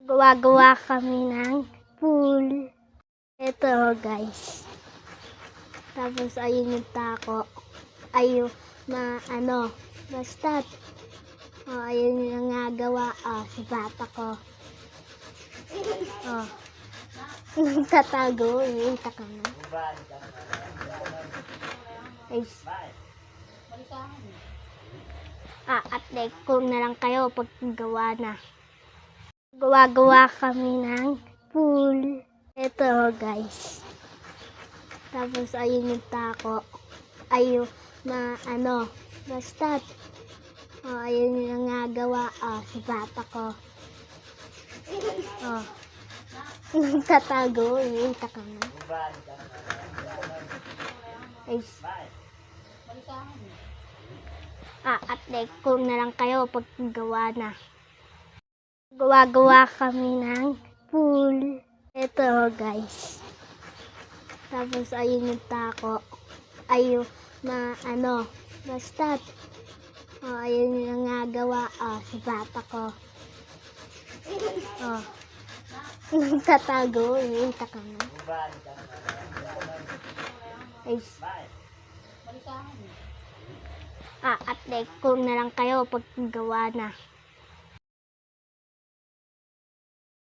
Gawa-gawa kami ng pool. Ito guys. Tapos ayun yung tako. Ayun na basta. Ayun yung nagawa. Si bata ko. Nagtatago. Yung taka na. Update ko na lang kayo pag gawa na. Gawa-gawa kami ng pool. Ito guys. Tapos ayun yung tako. Ayun na basta. Ayun yung nagawa. Si bata ko. Nagtatago. Yung taka na. Update ko na lang kayo pag gawa na. Gawa-gawa kami ng pool. Ito guys. Tapos ayun yung tako. Ayun na basta. Ayun yung nagawa. Si bata ko. Nagtatago. Yung taka na. Update ko na lang kayo pag gawa na.